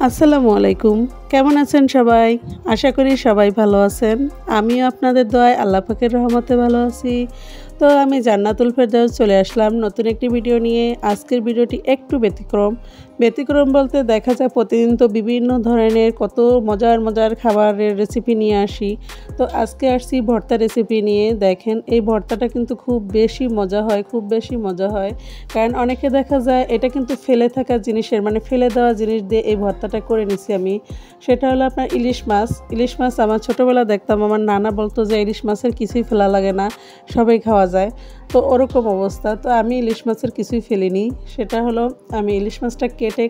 আসসালামু আলাইকুম। কেমন আছেন সবাই? আশা করি সবাই ভালো আছেন। আমিও আপনাদের দোয়ায় আল্লাহ পাকের রহমতে ভালো আছি। তো আমি জান্নাতুল ফেরদাউস চলে আসলাম নতুন একটি ভিডিও নিয়ে। আজকের ভিডিওটি একটু ব্যতিক্রম। ব্যতিক্রম বলতে দেখা যায় প্রতিদিন তো বিভিন্ন ধরনের কত মজার মজার খাবারের রেসিপি নিয়ে আসি। তো আজকে আসছি ভর্তা রেসিপি নিয়ে। দেখেন এই ভর্তাটা কিন্তু খুব বেশি মজা হয়, খুব বেশি মজা হয়। কারণ অনেকে দেখা যায় এটা কিন্তু ফেলে থাকা জিনিসের মানে ফেলে দেওয়া জিনিস দিয়ে এই ভর্তাটা করে নিছি আমি। সেটা হলো আপনার ইলিশ মাছ। ইলিশ মাছ আমার ছোটোবেলা দেখতাম আমার নানা বলতো যে ইলিশ মাছের কিছুই ফেলা লাগে না, সবাই খাওয়া যায়। তো ওরকম অবস্থা। তো আমি ইলিশ মাছের কিছুই ফেলিনি। সেটা হলো আমি ইলিশ মাছটা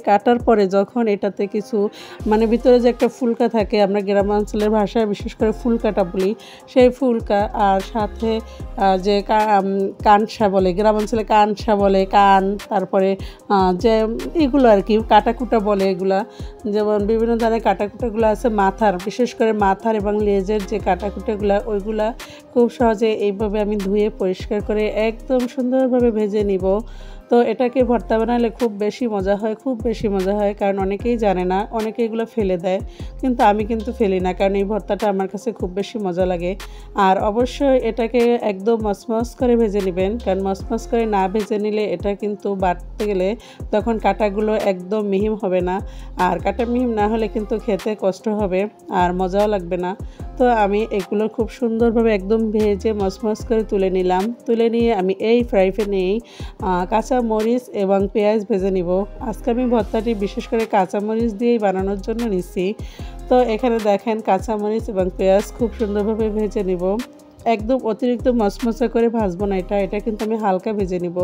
কাটার পরে যখন এটাতে কিছু মানে ভিতরে যে একটা ফুলকা থাকে, আমরা গ্রামাঞ্চলের ভাষায় বিশেষ করে ফুলকাটা বলি, সেই ফুলকা আর সাথে যে কানসা বলে, গ্রামাঞ্চলে কানসা বলে, কান, তারপরে যে এগুলো আর কি কাটাকুটা বলে, এগুলা যেমন বিভিন্ন ধরনের কাটাকুটাগুলো আছে মাথার, বিশেষ করে মাথার এবং লেজের যে কাটাকুটাগুলো ওইগুলা খুব সহজে এইভাবে আমি ধুয়ে পরিষ্কার করে একদম সুন্দরভাবে ভেজে নিব। তো এটাকে ভর্তা বানালে খুব বেশি মজা হয়, খুব বেশি মজা হয়। কারণ অনেকেই জানে না, অনেকে এগুলো ফেলে দেয়, কিন্তু আমি কিন্তু ফেলি না, কারণ এই ভর্তাটা আমার কাছে খুব বেশি মজা লাগে। আর অবশ্যই এটাকে একদম মচমচ করে ভেজে নেবেন, কারণ মচমচ করে না ভেজে নিলে এটা কিন্তু বাটতে গেলে তখন কাটাগুলো একদম মিহিম হবে না, আর কাটা মিহিম না হলে কিন্তু খেতে কষ্ট হবে আর মজাও লাগবে না। তো আমি এগুলো খুব সুন্দরভাবে একদম ভেজে মচমচ করে তুলে নিলাম। তুলে নিয়ে আমি এই ফ্রাই প্যানেই কাঁচা মরিচ এবং পেঁয়াজ ভেজে নিব। আজকে আমি ভর্তাটি বিশেষ করে কাঁচা মরিচ দিয়েই বানানোর জন্য নিচ্ছি। তো এখানে দেখেন কাঁচা মরিচ এবং পেঁয়াজ খুব সুন্দরভাবে ভেজে নিব। একদম অতিরিক্ত মচমচা করে ভাজবো না, এটা কিন্তু আমি হালকা ভেজে নিব।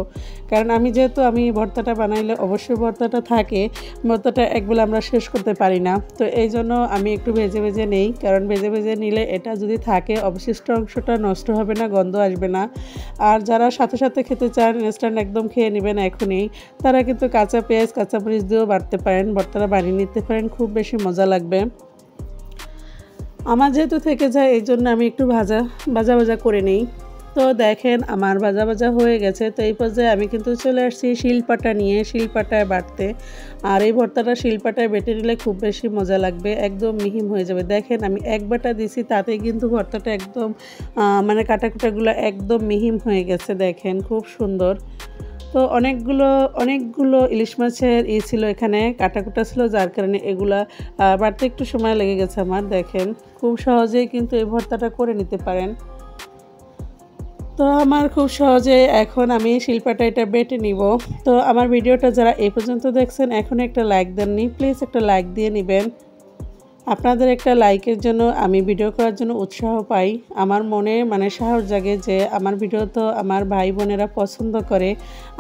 কারণ যেহেতু আমি ভর্তাটা বানাইলে অবশ্যই ভর্তাটা থাকে, ভর্তাটা একবেলা আমরা শেষ করতে পারি না। তো এই জন্য আমি একটু ভেজে ভেজে নেই, কারণ ভেজে ভেজে নিলে এটা যদি থাকে অবশিষ্ট অংশটা নষ্ট হবে না, গন্ধ আসবে না। আর যারা সাথে সাথে খেতে চান ইনস্ট্যান্ট একদম খেয়ে নেবেন এখনই, তারা কিন্তু কাঁচা পেঁয়াজ কাঁচা মরিচ দিয়েও বাটতে পারেন, ভর্তাটা বানিয়ে নিতে পারেন, খুব বেশি মজা লাগবে। আমার যেহেতু থেকে যায় এই জন্য আমি একটু ভাজা ভাজা করে নিই। তো দেখেন আমার ভাজা ভাজা হয়ে গেছে। তো এই পর্যায়ে আমি কিন্তু চলে আসছি শিলপাটা নিয়ে, শিলপাটায় বাটতে। আর এই ভর্তাটা শিলপাটায় বেটে নিলে খুব বেশি মজা লাগবে, একদম মিহিম হয়ে যাবে। দেখেন আমি এক বাটা দিছি, তাতে কিন্তু ভর্তাটা একদম মানে কাটাকুটাগুলো একদম মিহিম হয়ে গেছে, দেখেন খুব সুন্দর। তো অনেকগুলো ইলিশ মাছের ছিল, এখানে কাটাকুটা ছিল, যার কারণে এগুলা বাড়তে একটু সময় লেগে গেছে আমার। দেখেন খুব সহজেই কিন্তু এই ভর্তাটা করে নিতে পারেন। তো আমার খুব সহজে এখন আমি শিলপাটা এটা বেটে নিব। তো আমার ভিডিওটা যারা এই পর্যন্ত দেখছেন এখনও একটা লাইক দেননি, প্লিজ একটা লাইক দিয়ে নেবেন। আপনাদের একটা লাইকের জন্য আমি ভিডিও করার জন্য উৎসাহ পাই, আমার মনে মানে সাহস জাগে যে আমার ভিডিও তো আমার ভাই বোনেরা পছন্দ করে,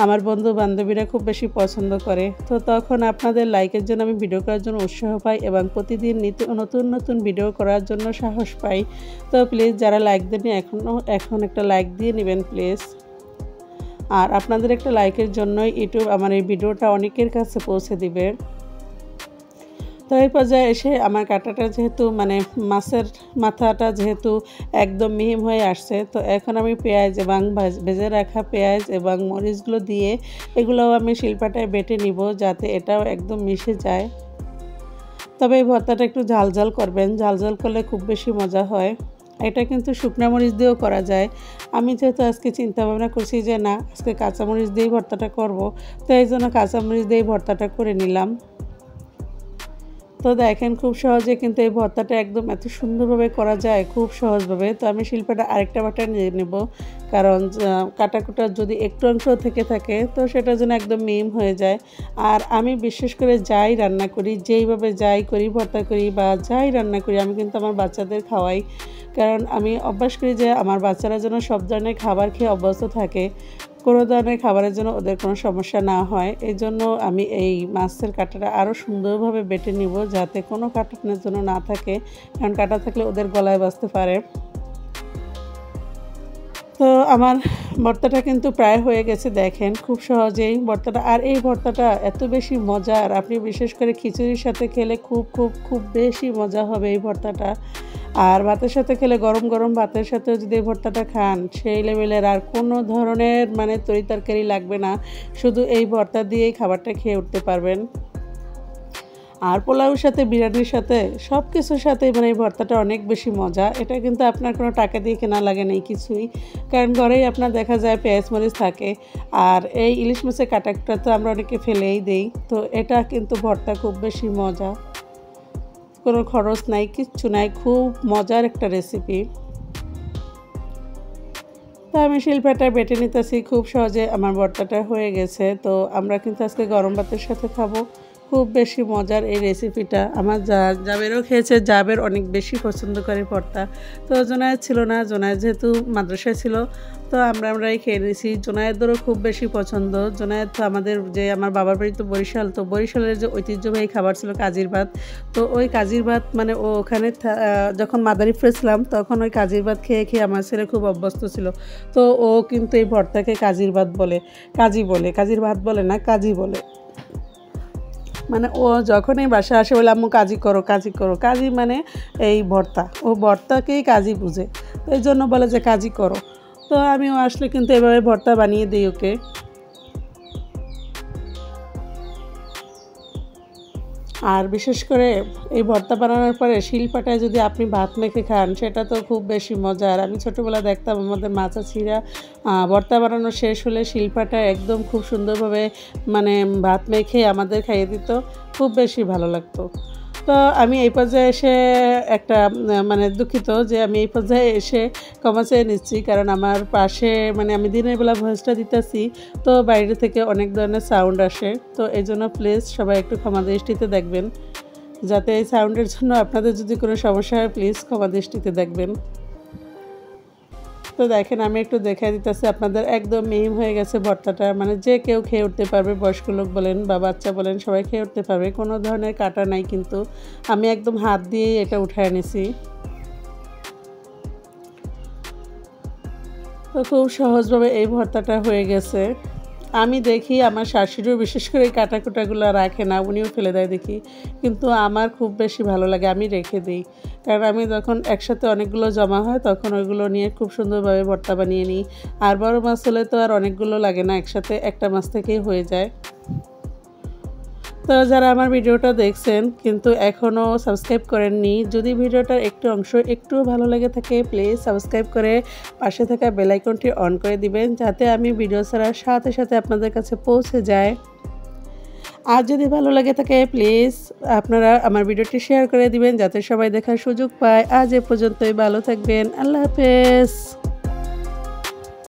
আমার বন্ধু বান্ধবীরা খুব বেশি পছন্দ করে। তো তখন আপনাদের লাইকের জন্য আমি ভিডিও করার জন্য উৎসাহ পাই এবং প্রতিদিন নতুন নতুন ভিডিও করার জন্য সাহস পাই। তো প্লিজ যারা লাইক দেননি এখন একটা লাইক দিয়ে নেবেন প্লিজ। আর আপনাদের একটা লাইকের জন্যই ইউটিউব আমার এই ভিডিওটা অনেকের কাছে পৌঁছে দিবে। তো এই পর্যায়ে এসে আমার কাটাটা যেহেতু মানে মাছের মাথাটা যেহেতু একদম মিহিম হয়ে আসছে, তো এখন আমি পেঁয়াজ এবং ভেজে রাখা পেঁয়াজ এবং মরিচগুলো দিয়ে এগুলোও আমি শিলপাটায় বেটে নিব, যাতে এটাও একদম মিশে যায়। তবে এই ভর্তাটা একটু ঝাল ঝাল করবেন, ঝাল ঝাল করলে খুব বেশি মজা হয়। এটা কিন্তু শুকনো মরিচ দিয়েও করা যায়। আমি যেহেতু আজকে চিন্তা ভাবনা করছি যে না আজকে কাঁচামরিচ দিয়েই ভর্তাটা করব, তো এই জন্য কাঁচামরিচ দিয়েই ভর্তাটা করে নিলাম। তো দেখেন খুব সহজে কিন্তু এই ভর্তাটা একদম এত সুন্দরভাবে করা যায়, খুব সহজভাবে। তো আমি শিল্পটা আরেকটা বাটা নিয়ে নেব, কারণ কাটাকুটা যদি একটু অংশ থেকে থাকে তো সেটা যেন একদম মিহিম হয়ে যায়। আর আমি বিশেষ করে যাই রান্না করি, যেইভাবে যাই করি ভর্তা করি বা যাই রান্না করি, আমি কিন্তু আমার বাচ্চাদের খাওয়াই, কারণ আমি অভ্যাস করি যে আমার বাচ্চারা যেন সব ধরনের খাবার খেয়ে অভ্যস্ত থাকে, কোনো ধরনের খাবারের জন্য ওদের কোনো সমস্যা না হয়। এই জন্য আমি এই মাছের কাঁটাটা আরও সুন্দরভাবে বেটে নিব, যাতে কোনো কাটানোর জন্য না থাকে, কারণ কাটা থাকলে ওদের গলায় বাজতে পারে। তো আমার ভর্তাটা কিন্তু প্রায় হয়ে গেছে, দেখেন খুব সহজেই ভর্তাটা। আর এই ভর্তাটা এত বেশি মজার, আপনি বিশেষ করে খিচুড়ির সাথে খেলে খুব খুব খুব বেশি মজা হবে এই ভর্তাটা। আর ভাতের সাথে খেলে গরম গরম ভাতের সাথেও যদি এই ভর্তাটা খান, সেই লেভেলের আর কোনো ধরনের মানে তরিতরকারি লাগবে না, শুধু এই ভর্তা দিয়েই খাবারটা খেয়ে উঠতে পারবেন। আর পোলাওর সাথে বিরিয়ানির সাথে সব কিছুর সাথে মানে এই ভর্তাটা অনেক বেশি মজা। এটা কিন্তু আপনার কোনো টাকা দিয়ে কেনা লাগে নেই কিছুই, কারণ ঘরেই আপনার দেখা যায় পেঁয়াজ মরিচ থাকে। আর এই ইলিশ মাছের কাঁটাটা তো আমরা অনেকে ফেলেই দেই, তো এটা কিন্তু ভর্তা খুব বেশি মজা, কোনো খরচ নাই, কিচ্ছু নাই, খুব মজার একটা রেসিপি। তো আমি শিলপাটা বেটে নিতেছি, খুব সহজে আমার ভর্তাটা হয়ে গেছে। তো আমরা কিন্তু আজকে গরম ভাতের সাথে খাবো। খুব বেশি মজার এই রেসিপিটা। আমার জাবেরও খেয়েছে, জাবের অনেক বেশি পছন্দ করে ভর্তা। তো জোনায়েদ ছিল না, জোনায়েদ যেহেতু মাদ্রাসায় ছিল, তো আমরাই খেয়ে নিয়েছি। জোনায়েদেরও খুব বেশি পছন্দ। জোনায়েদ তো আমার বাবার বাড়ি তো বরিশাল, তো বরিশালের যে ঐতিহ্যবাহী খাবার ছিল কাজির ভাত। তো ওই কাজির ভাত মানে ও ওখানে যখন মাদারীপুরে ছিলাম তখন ওই কাজির ভাত খেয়ে খেয়ে আমার ছেলে খুব অভ্যস্ত ছিল। তো ও কিন্তু এই ভর্তাকে কাজির ভাত বলে, কাজির ভাত বলে না, কাজি বলে। মানে ও যখনই বাসায় আসে বলে আম্মু কাজি করো, কাজি মানে এই ভর্তা, ও ভর্তাকেই কাজি বুঝে, তো এই জন্য বলে যে কাজি করো। তো আমিও আসলে কিন্তু এভাবে ভর্তা বানিয়ে দিই ওকে। আর বিশেষ করে এই ভর্তা বানানোর পরে শিলপাটায় যদি আপনি ভাত মেখে খান সেটা তো খুব বেশি মজার। আমি ছোটোবেলা দেখতাম আমাদের মা চাচিরা ভর্তা বানানো শেষ হলে শিলপাটায় একদম খুব সুন্দরভাবে মানে ভাত মেখে আমাদের খাইয়ে দিত, খুব বেশি ভালো লাগতো। তো আমি এই পর্যায়ে এসে একটা মানে দুঃখিত যে আমি এই পর্যায়ে এসে ক্ষমা চেয়ে নিচ্ছি, কারণ আমার পাশে মানে আমি দিনের বেলা ভয়েসটা দিতেছি, তো বাইরে থেকে অনেক ধরনের সাউন্ড আসে। তো এই জন্য প্লিজ সবাই একটু ক্ষমা দৃষ্টিতে দেখবেন, যাতে এই সাউন্ডের জন্য আপনাদের যদি কোনো সমস্যা হয় প্লিজ ক্ষমা দৃষ্টিতে দেখবেন। তো দেখেন আমি একটু দেখাই দিতেছি আপনাদের, একদম মিহিম হয়ে গেছে ভর্তাটা, মানে যে কেউ খেয়ে উঠতে পারবে, বয়স্ক লোক বলেন বা বাচ্চা বলেন সবাই খেয়ে উঠতে পারবে, কোনো ধরনের কাটা নাই। কিন্তু আমি একদম হাত দিয়েই এটা উঠায় নিছি। তো খুব সহজভাবে এই ভর্তাটা হয়ে গেছে। আমি দেখি আমার শাশুড়িও বিশেষ করে এই কাটাকুটাগুলো রাখে না, উনিও ফেলে দেয় দেখি, কিন্তু আমার খুব বেশি ভালো লাগে, আমি রেখে দিই। কারণ আমি যখন একসাথে অনেকগুলো জমা হয় তখন ওইগুলো নিয়ে খুব সুন্দরভাবে ভর্তা বানিয়ে নিই। আর বড় মাছ হলে তো আর অনেকগুলো লাগে না, একসাথে একটা মাছ থেকেই হয়ে যায়। তো যারা আমার ভিডিওটা দেখছেন কিন্তু এখনও সাবস্ক্রাইব করেননি, যদি ভিডিওটার একটু অংশ একটুও ভালো লেগে থাকে প্লিজ সাবস্ক্রাইব করে পাশে থাকা বেল আইকনটি অন করে দিবেন, যাতে আমি ভিডিও ছাড়ার সাথে সাথে আপনাদের কাছে পৌঁছে যায়। আর যদি ভালো লাগে থাকে প্লিজ আপনারা আমার ভিডিওটি শেয়ার করে দিবেন, যাতে সবাই দেখার সুযোগ পায়। আজ এ পর্যন্তই, ভালো থাকবেন, আল্লাহ হাফেজ।